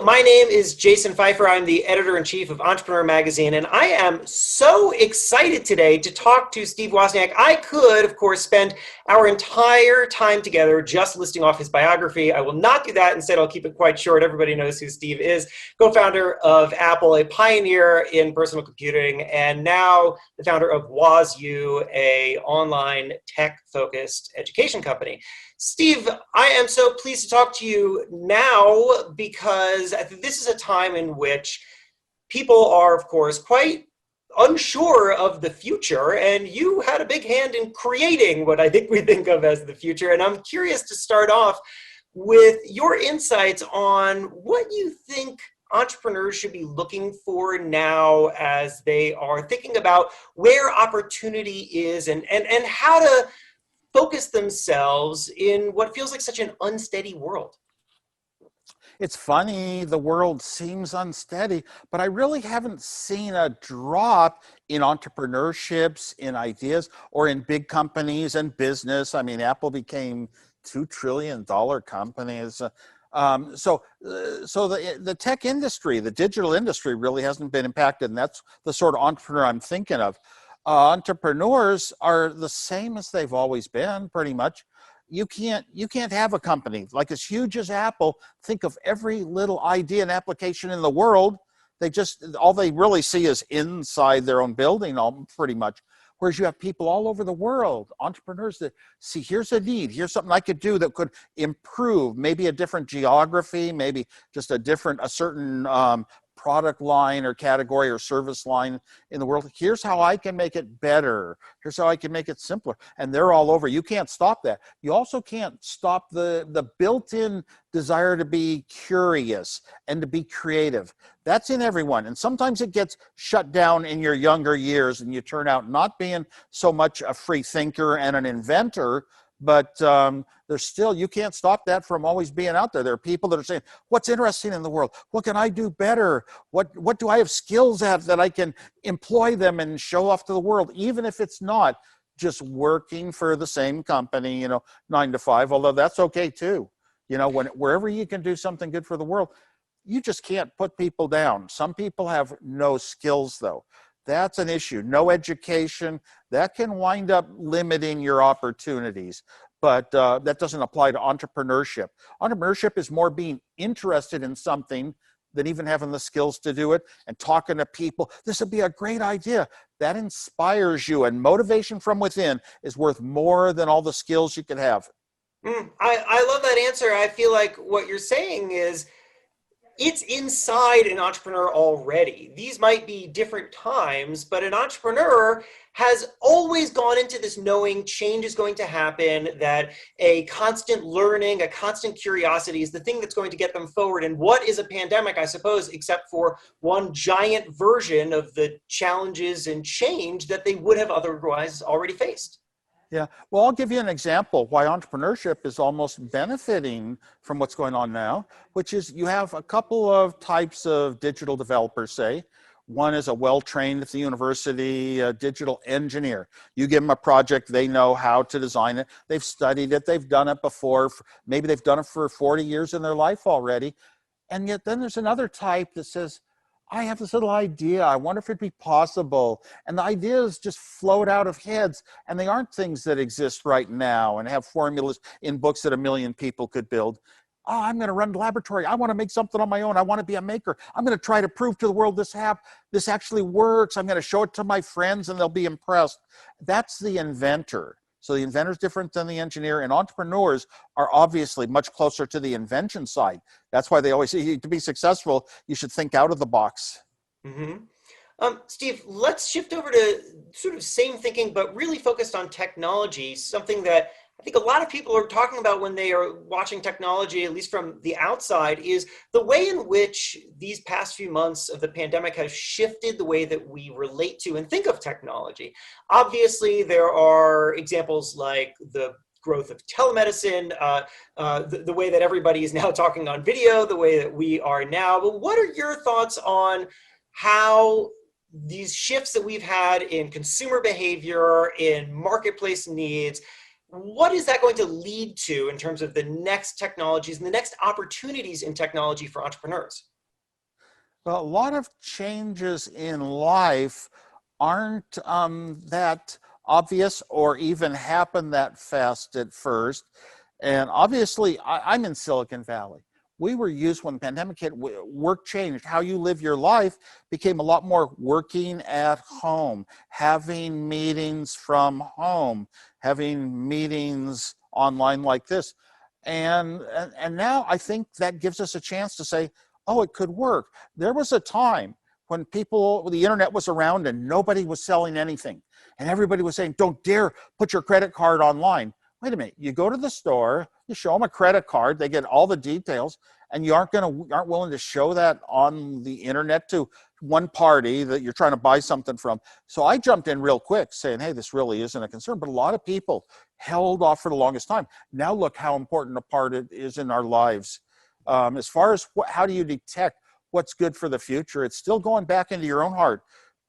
my name is Jason Feifer. I'm the editor-in-chief of Entrepreneur Magazine, and I am so excited today to talk to Steve Wozniak. I could, of course, spend our entire time together just listing off his biography. I will not do that. Instead, I'll keep it quite short. Everybody knows who Steve is. Co-founder of Apple, a pioneer in personal computing, and now the founder of WozU, a online tech-focused education company. Steve, I am so pleased to talk to you now because I think this is a time in which people are, of course, quite unsure of the future, and you had a big hand in creating what I think we think of as the future. And I'm curious to start off with your insights on what you think entrepreneurs should be looking for now as they are thinking about where opportunity is and how to focus themselves in what feels like such an unsteady world. It's funny, the world seems unsteady, but I really haven't seen a drop in entrepreneurships, in ideas, or in big companies and business. I mean, Apple became $2 trillion companies. So the tech industry, the digital industry really hasn't been impacted, and that's the sort of entrepreneur I'm thinking of. Entrepreneurs are the same as they've always been, pretty much. You can't have a company like as huge as Apple. Think of every little idea and application in the world. All they really see is inside their own building, pretty much. Whereas you have people all over the world, entrepreneurs that see, here's a need, here's something I could do that could improve, maybe a different geography, maybe just a certain product line or category or service line in the world. Here's how I can make it better. Here's how I can make it simpler. And they're all over. You can't stop that. You also can't stop the built-in desire to be curious and to be creative. That's in everyone. And sometimes it gets shut down in your younger years and you turn out not being so much a free thinker and an inventor, but there's still, you can't stop that from always being out there. There are people that are saying, what's interesting in the world? What can I do better? What do I have skills at that I can employ them and show off to the world, even if it's not just working for the same company, 9 to 5, although that's okay too. Wherever you can do something good for the world, you just can't put people down. Some people have no skills though. That's an issue. No education, that can wind up limiting your opportunities. But that doesn't apply to entrepreneurship. Entrepreneurship is more being interested in something than even having the skills to do it and talking to people. This would be a great idea. That inspires you, and motivation from within is worth more than all the skills you could have. I love that answer. I feel like what you're saying is it's inside an entrepreneur already. These might be different times, but an entrepreneur has always gone into this knowing change is going to happen, that a constant learning, a constant curiosity is the thing that's going to get them forward. And what is a pandemic, I suppose, except for one giant version of the challenges and change that they would have otherwise already faced? Yeah, well, I'll give you an example why entrepreneurship is almost benefiting from what's going on now, which is you have a couple of types of digital developers, say. One is a well-trained at the university digital engineer. You give them a project, they know how to design it, they've studied it, they've done it before, maybe they've done it for 40 years in their life already. And yet then there's another type that says, I have this little idea. I wonder if it'd be possible. And the ideas just float out of heads, and they aren't things that exist right now and have formulas in books that 1 million people could build. Oh, I'm going to run a laboratory. I want to make something on my own. I want to be a maker. I'm going to try to prove to the world this actually works. I'm going to show it to my friends and they'll be impressed. That's the inventor. So the inventor is different than the engineer, and entrepreneurs are obviously much closer to the invention side. That's why they always say to be successful, you should think out of the box. Mm-hmm. Steve, let's shift over to sort of same thinking, but really focused on technology, something that I think a lot of people are talking about when they are watching technology, at least from the outside, is the way in which these past few months of the pandemic have shifted the way that we relate to and think of technology. Obviously, there are examples like the growth of telemedicine, the way that everybody is now talking on video, the way that we are now. But what are your thoughts on how these shifts that we've had in consumer behavior, in marketplace needs, what is that going to lead to in terms of the next technologies and the next opportunities in technology for entrepreneurs? Well, a lot of changes in life aren't that obvious or even happen that fast at first. And obviously, I'm in Silicon Valley. We were used when the pandemic hit, work changed. How you live your life became a lot more working at home, having meetings from home, having meetings online like this. And now I think that gives us a chance to say, oh, it could work. There was a time when the internet was around and nobody was selling anything. And everybody was saying, don't dare put your credit card online. Wait a minute, you go to the store, you show them a credit card, they get all the details, and you aren't willing to show that on the internet to one party that you're trying to buy something from. So I jumped in real quick saying, hey, this really isn't a concern. But a lot of people held off for the longest time. Now look how important a part it is in our lives. As far as how do you detect what's good for the future, it's still going back into your own heart.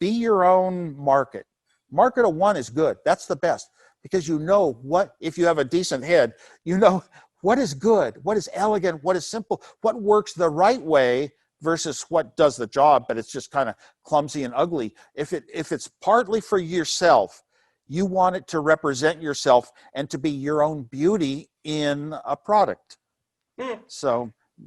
Be your own market. Market of one is good. That's the best, because you know what, if you have a decent head, you know what is good, what is elegant, what is simple, what works the right way versus what does the job, but it's just kind of clumsy and ugly. If it's partly for yourself, you want it to represent yourself and to be your own beauty in a product. Hmm.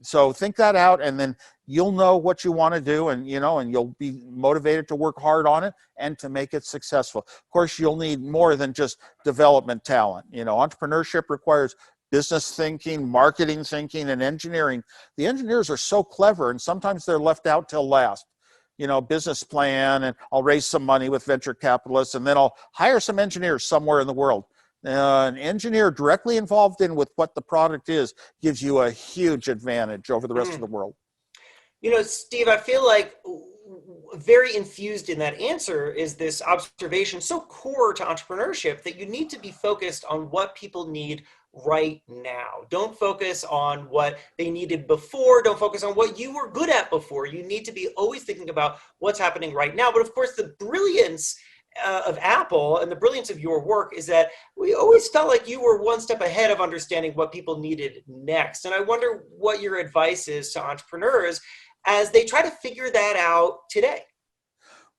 So think that out, and then you'll know what you want to do, and you'll be motivated to work hard on it and to make it successful. Of course, you'll need more than just development talent. Entrepreneurship requires business thinking, marketing thinking, and engineering. The engineers are so clever, and sometimes they're left out till last. Business plan, and I'll raise some money with venture capitalists, and then I'll hire some engineers somewhere in the world. An engineer directly involved in with what the product is gives you a huge advantage over the rest of the world. Steve, I feel like very infused in that answer is this observation so core to entrepreneurship that you need to be focused on what people need right now. Don't focus on what they needed before. Don't focus on what you were good at before. You need to be always thinking about what's happening right now. But of course, the brilliance of Apple and the brilliance of your work is that we always felt like you were one step ahead of understanding what people needed next. And I wonder what your advice is to entrepreneurs as they try to figure that out today.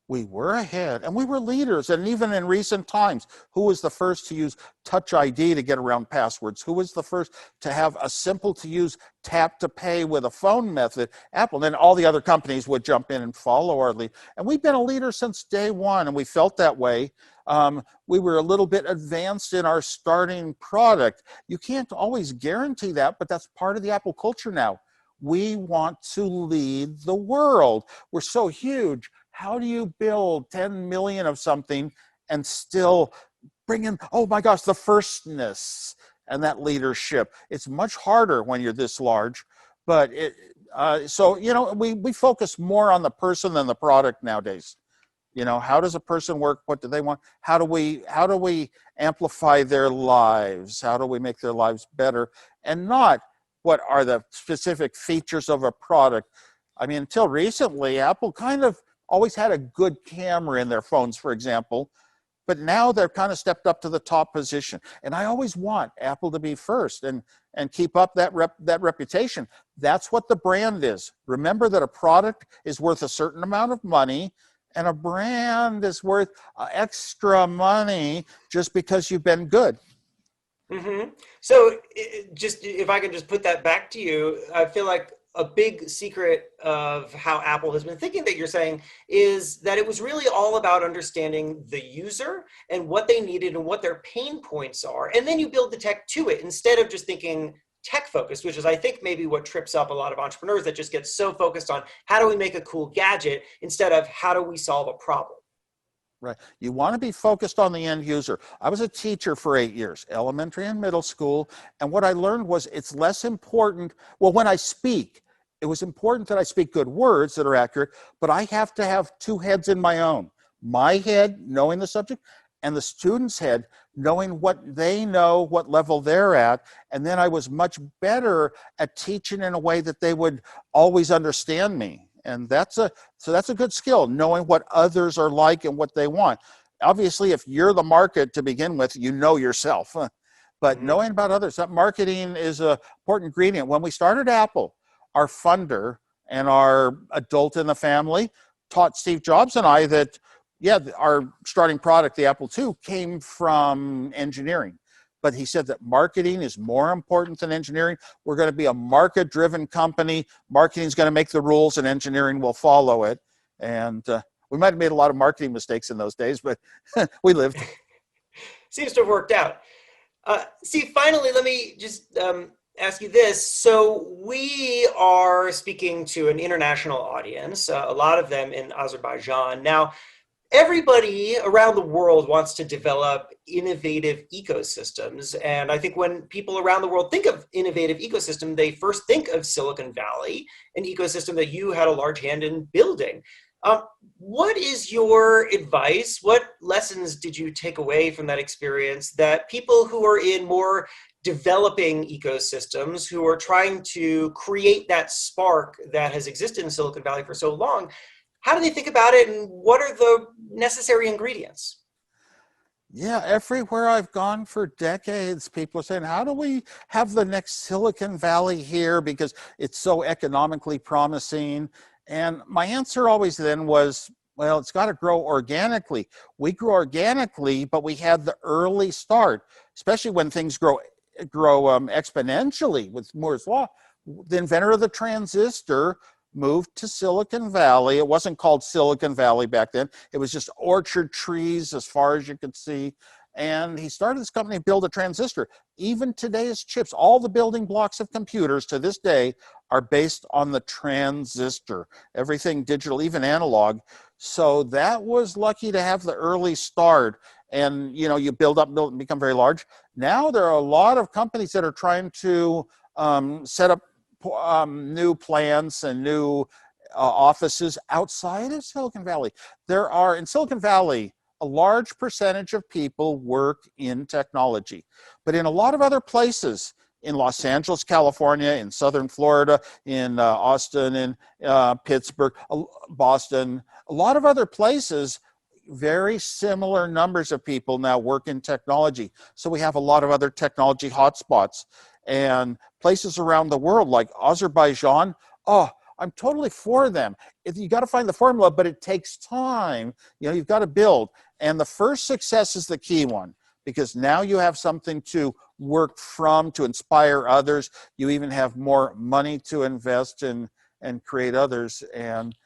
We were ahead, and we were leaders. And even in recent times, who was the first to use Touch ID to get around passwords? Who was the first to have a simple to use tap to pay with a phone method? Apple. And then all the other companies would jump in and follow our lead. And we've been a leader since day one, and we felt that way. We were a little bit advanced in our starting product. You can't always guarantee that, but that's part of the Apple culture now. We want to lead the world. We're so huge. How do you build 10 million of something and still bring in, oh my gosh, the firstness and that leadership? It's much harder when you're this large, but we focus more on the person than the product nowadays. How does a person work? What do they want? How do we amplify their lives? How do we make their lives better? And not what are the specific features of a product. I mean, until recently, Apple kind of always had a good camera in their phones, for example, but now they've kind of stepped up to the top position. And I always want Apple to be first and keep up that reputation. That's what the brand is. Remember that a product is worth a certain amount of money, and a brand is worth extra money just because you've been good. Mm-hmm. So just if I can just put that back to you, I feel like a big secret of how Apple has been thinking that you're saying is that it was really all about understanding the user and what they needed and what their pain points are. And then you build the tech to it instead of just thinking tech focused, which is, I think, maybe what trips up a lot of entrepreneurs that just get so focused on how do we make a cool gadget instead of how do we solve a problem. Right. You want to be focused on the end user. I was a teacher for 8 years, elementary and middle school. And what I learned was it's less important. Well, when I speak, it was important that I speak good words that are accurate, but I have to have two heads in my own. My head, knowing the subject, and the student's head, knowing what they know, what level they're at. And then I was much better at teaching in a way that they would always understand me. And that's a good skill, knowing what others are like and what they want. Obviously, if you're the market to begin with, you know yourself. But knowing about others, that marketing is an important ingredient. When we started Apple, our funder And our adult in the family taught Steve Jobs and I that, yeah, our starting product, the Apple II, came from engineering. But he said that marketing is more important than engineering. We're going to be a market-driven company. Marketing is going to make the rules, and engineering will follow it. And we might have made a lot of marketing mistakes in those days, but we lived. Seems to have worked out. Steve, finally, let me just ask you this. So we are speaking to an international audience, a lot of them in Azerbaijan. Now, everybody around the world wants to develop innovative ecosystems. And I think when people around the world think of innovative ecosystem, they first think of Silicon Valley, an ecosystem that you had a large hand in building. What is your advice? What lessons did you take away from that experience that people who are in more developing ecosystems, who are trying to create that spark that has existed in Silicon Valley for so long, how do they think about it, and what are the necessary ingredients? Yeah, everywhere I've gone for decades, people are saying, how do we have the next Silicon Valley here because it's so economically promising? And my answer always then was, well, it's got to grow organically. We grew organically, but we had the early start, especially when things grow exponentially with Moore's Law. The inventor of the transistor moved to Silicon Valley. It wasn't called Silicon Valley back then. It was just orchard trees as far as you could see. And he started this company to build a transistor. Even today's chips, all the building blocks of computers to this day are based on the transistor. Everything digital, even analog. So that was lucky to have the early start. And you build up, build, and become very large. Now there are a lot of companies that are trying to set up new plants and new offices outside of Silicon Valley. There are, in Silicon Valley, a large percentage of people work in technology. But in a lot of other places, in Los Angeles, California, in Southern Florida, in Austin, in Pittsburgh, Boston, a lot of other places, very similar numbers of people now work in technology. So we have a lot of other technology hotspots. And places around the world like Azerbaijan, oh, I'm totally for them. You got to find the formula, but it takes time. You've got to build. And the first success is the key one, because now you have something to work from, to inspire others. You even have more money to invest in and create others. And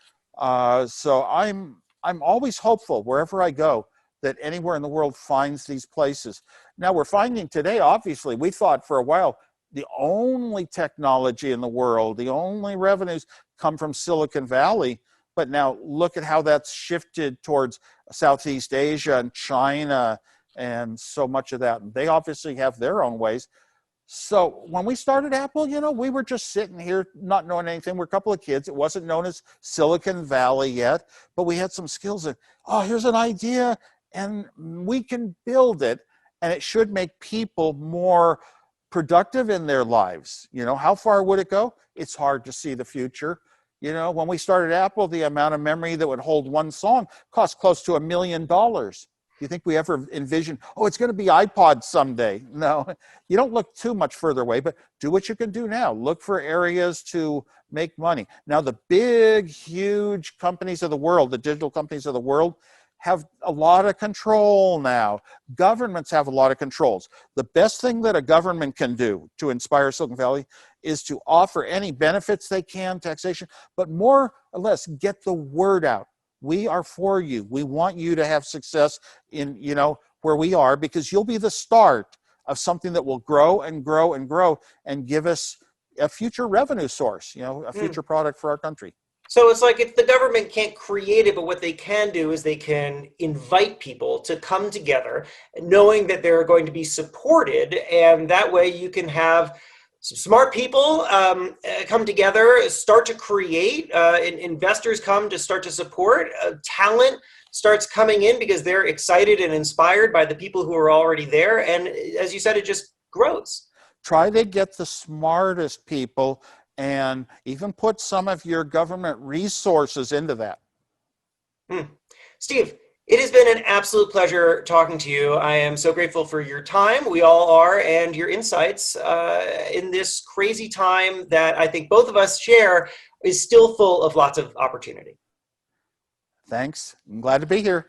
so I'm always hopeful wherever I go that anywhere in the world finds these places. Now we're finding today, obviously, we thought for a while, the only technology in the world, the only revenues come from Silicon Valley. But now look at how that's shifted towards Southeast Asia and China and so much of that. They obviously have their own ways. So when we started Apple, we were just sitting here not knowing anything. We're a couple of kids. It wasn't known as Silicon Valley yet, but we had some skills that, here's an idea and we can build it, and it should make people more productive in their lives. How far would it go? It's hard to see the future. When we started Apple, the amount of memory that would hold one song cost close to $1 million. Do you think we ever envisioned, it's going to be iPod someday? No, you don't look too much further away, but do what you can do now. Look for areas to make money. Now, the big, huge companies of the world, the digital companies of the world, have a lot of control now. Governments have a lot of controls. The best thing that a government can do to inspire Silicon Valley is to offer any benefits they can, taxation, but more or less get the word out. We are for you. We want you to have success in, where we are, because you'll be the start of something that will grow and grow and grow and give us a future revenue source, a future product for our country. So it's like, if the government can't create it, but what they can do is they can invite people to come together, knowing that they're going to be supported. And that way you can have some smart people come together, start to create, investors come to start to support, talent starts coming in because they're excited and inspired by the people who are already there. And as you said, it just grows. Try to get the smartest people and even put some of your government resources into that. Steve, it has been an absolute pleasure talking to you. I am so grateful for your time. We all are, and your insights in this crazy time that I think both of us share is still full of lots of opportunity. Thanks. I'm glad to be here.